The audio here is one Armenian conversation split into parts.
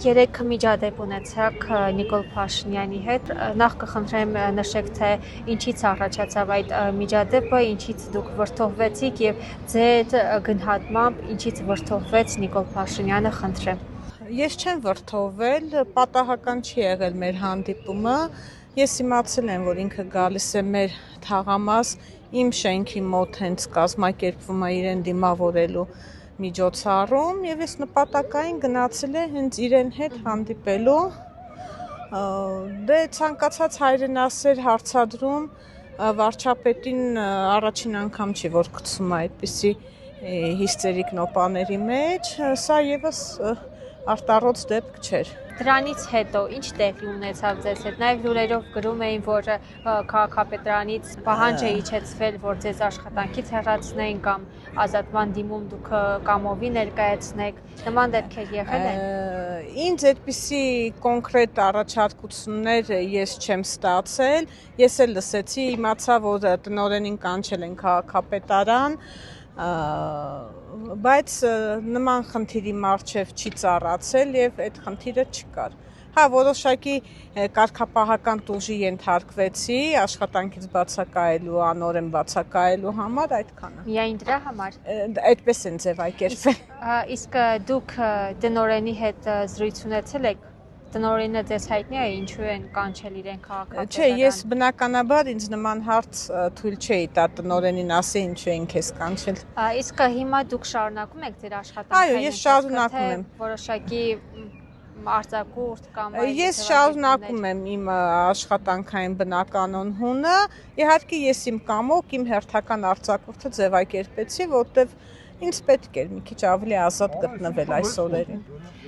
Երեք միջադեպ ունեցաք Նիկոլ Փաշինյանի հետ, նախ կխնդրեմ նշեք, թե ինչից առաջացավ այդ միջադեպը, ինչից դուք վրդովվեցիք եւ ձեր գնահատմամբ ինչից վրդովվեց Նիկոլ Փաշինյանը, խնդրեմ։ Ես չեմ վրդովվել, պատահական չի եղել մեր հանդիպումը, ես իմացել եմ, որ ինքը գալիս է մեր թաղամաս, իմ շենքի մոտ հենց կազմակերպվում է իրեն դիմավորելու միջոցառում եւ ես նպատակային գնացել է հենց իրեն հետ հանդիպելու դե ցանկացած հայրենասեր հարցադրում վարչապետին առաջին անգամ չի որ գցում է այդպիսի հիստերիկ նոպաների մեջ սա եւս արտառոց դեպք չէր Դրանից հետո ինչ տեղի ունեցավ ձեզ հետ նաև լուրերով գրում էին որ քաղաքապետարանից պահանջ է իջեցվել որ ձեզ աշխատանքից հեռացնեն կամ ազատման դիմում դուք կամովի ներկայացնեք նման դեպքեր եղել են Ինձ այդպիսի կոնկրետ առաջարկություններ ես չեմ ստացել ես էլ լսեցի իմացա որ տնօրենին կանչել են քաղաքապետարան բայց նման խնդիրի մարջև չի ծառացել եւ այդ խնդիրը չկար հա որոշակի կարգապահական տուժի ենթարկվեցի աշխատանքից բացակայելու անօրեն բացակայելու համար այդքանը Միայն դրա համար այդպես են ձևակերպվել իսկ դուք տնօրենի հետ զրույց ունեցել եք Տնօրենը ձեզ հայտնի է ինչու են կանչել իրեն քաղաքապետարան Չէ, ես բնականաբար ինձ նման հարց թույլ չէի տա տնօրենին ասի ինչու են քեզ կանչել Իսկ հիմա դուք շարունակում եք ձեր աշխատանքը Այո, ես շարունակում եմ որոշակի արձակուրդ կամ Ես շարունակում եմ իմ աշխատանքային բնականon հունը իհարկե ես իմ կամոք իմ հերթական արձակուրդը ձևակերպեցի որտեվ ինձ պետք էր մի քիչ ավելի ազատ գտնվել այս օրերին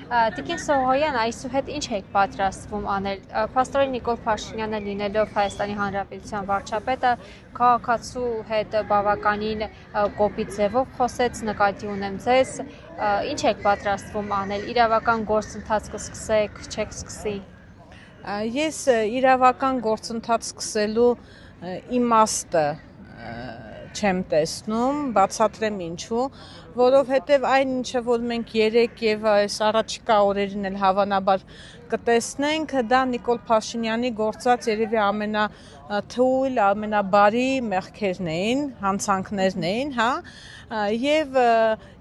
Տիկին Սողոյան այսուհետ ինչ եք պատրաստվում անել Փաստորեն Նիկոլ Փաշինյանը լինելով Հայաստանի Հանրապետության վարչապետը քաղաքացու հետ բավականին կոպիտ ձևով խոսեց նկատի ունեմ ձեզ ինչ եք պատրաստվում անել իրավական գործընթաց կսկսեք չեք սկսի Ես իրավական գործընթաց սկսելու իմաստը չեմ տեսնում, բացատրեմ ինչու, որովհետև այն ինչը որ մենք երեք եւ այս առաջիկա օրերին էլ հավանաբար կտեսնենք, դա Նիկոլ Փաշինյանի գործած երևի ամենաթույլ, ամենաբարի մեղքերն էին, հանցանքներն էին, հա, եւ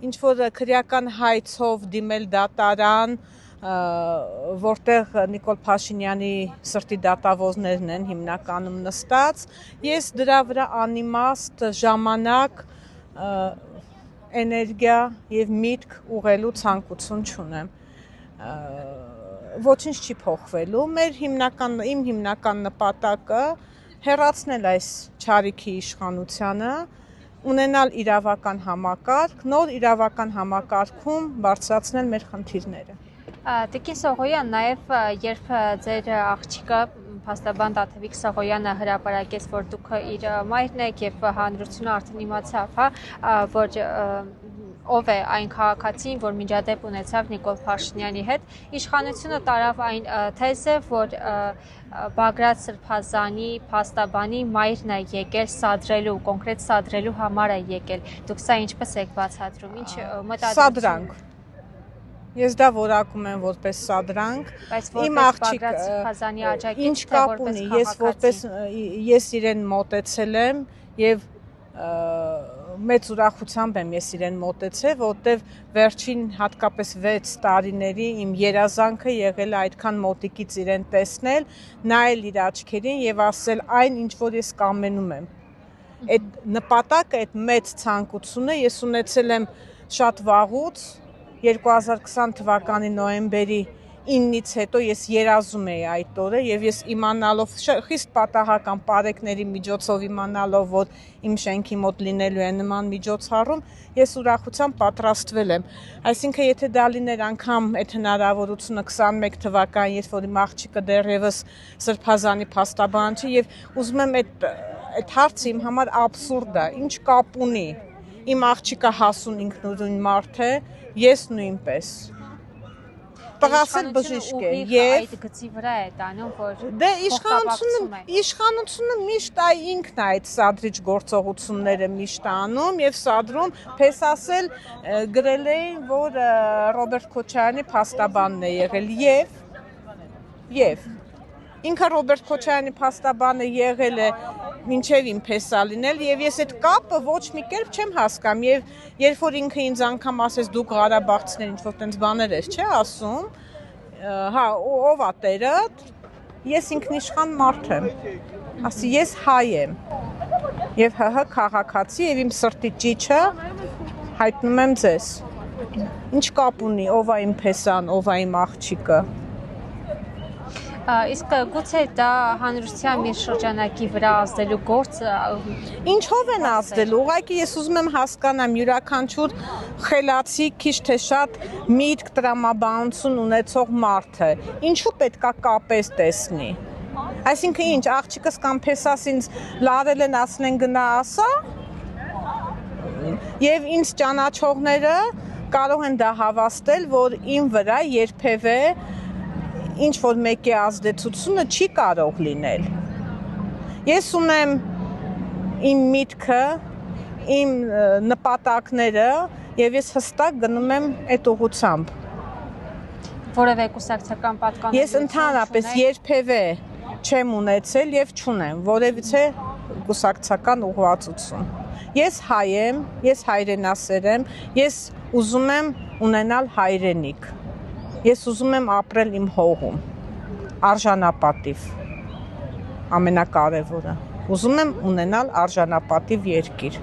ինչ որ քրեական հայցով դիմել դատարան որտեղ Նիկոլ Փաշինյանի սրտի դատավորներն են հիմնականում նստած ես դրա վրա անիմաստ ժամանակ էներգիա եւ միտք ուղղելու ցանկություն չունեմ ոչինչ չի փոխվելու իմ հիմնական նպատակը հեռացնել այս չարիքի իշխանությանը ունենալ իրավական համակարգ նոր իրավական համակարգում բարձրացնել մեր խնդիրները Տիկին Սողոյան, նաև երբ ձեր աղջիկը փաստաբան Տաթևիկ Սողոյանը հրապարակեց, որ դուք իր մայրն եք եւ հանրությունը արդեն իմացավ, հա, որ ով է այն քաղաքացին, որ միջադեպ ունեցավ Նիկոլ Փաշինյանի հետ, իշխանությունը տարավ այն թեզը, որ Բագրատ Սրբազանի փաստաբանի մայրն է եկել սադրելու, կոնկրետ սադրելու համար է եկել։ Դուք սա ինչպես եք բացատրում, ինչ մտադրություն Ես դա որակում եմ որպես սադրանք, իմ աղջիկը ինչ կապ ունի, ես իրեն մոտեցել եմ եւ մեծ ուրախությամբ եմ ես իրեն մոտեցել, որտեվ վերջին հատկապես 6 տարիների իմ երազանքը եղել է այդքան մոտիկից իրեն տեսնել, նայել իր աչքերին եւ ասել այն ինչ որ ես կամենում եմ։ Այդ նպատակը, այդ մեծ ցանկությունը ես ունեցել եմ շատ վաղուց 2020 թվականի նոյեմբերի 9-ից հետո ես երազում էի այդ օրը եւ ես իմանալով խիստ պատահական բարեկների միջոցով իմանալով որ իմ շենքի մոտ լինելու է նման միջոցառում ես ուրախությամբ պատրաստվել եմ այսինքն եթե դա լիներ անգամ այդ հնարավորությունը 21 թվականին երբ որ իմ աղջիկը դեռևս Սրբազանի փաստաբան չի եւ ուզում եմ այդ հարցը իմ համար աբսուրդ է ինչ կապ ունի իմ աղջիկը հասուն ինքնուրույն մարդ է Ես նույնպես տղաս էլ բժիշկ է եւ այդ գծի վրա է տանում, որ դե իշխանությունը միշտ ինքն է այդ սադրիչ գործողությունները միշտ անում եւ սադրում Փեսասել գրել էին, որ Ռոբերտ Քոչարյանի փաստաբանն է եղել եւ ինքը Ռոբերտ Քոչարյանի փաստաբանը եղել է մինչև իմ Փեսա լինել եւ ես այդ կապը ոչ մի կերպ չեմ հասկանում եւ երբ որ ինքը ինձ անգամ ասեց դուք Ղարաբաղցիներ ինչ որ տենց բաներ ես չէ ասում հա ով է տերը ես ինքնիշխան մարդ եմ ասի ես հայ եմ եւ ՀՀ քաղաքացի եւ իմ սրտի ճիճը հայտնում եմ ձեզ ինչ կապ ունի ով է իմ Փեսան ով է իմ աղջիկը Իսկ գուցե դա հանրության մի շրջանակի վրա ազդելու գործ Ինչով են ազդելու ուղղակի ես ուզում եմ հասկանամ յուրաքանչյուր խելացի քիչ թե շատ միտք տրամաբանություն ունեցող մարդը ինչու պետքա կապես տեսնի Այսինքն ինչ աղջիկս կամ Փեսաս ինձ լարել են ասեն գնա ասա եւ ինձ ճանաչողները կարող են դա հավաստել որ իմ վրա երբևէ ինչ որ մեկի ազդեցությունը չի կարող լինել։ Ես ունեմ իմ միտքը, իմ նպատակները եւ ես հստակ գնում եմ այդ ուղղությամբ։ Որևէ կուսակցական պատկանելություն Ես ընդհանրապես երբևէ չեմ ունեցել եւ չունեմ որևիցե կուսակցական ուղղվածություն։ Ես հայ եմ, ես հայրենասեր եմ, ես ուզում եմ ունենալ հայրենիք։ Ես ուզում եմ ապրել իմ հողում, արժանապատիվ, ամենակարևորը, ուզում եմ ունենալ արժանապատիվ երկիր։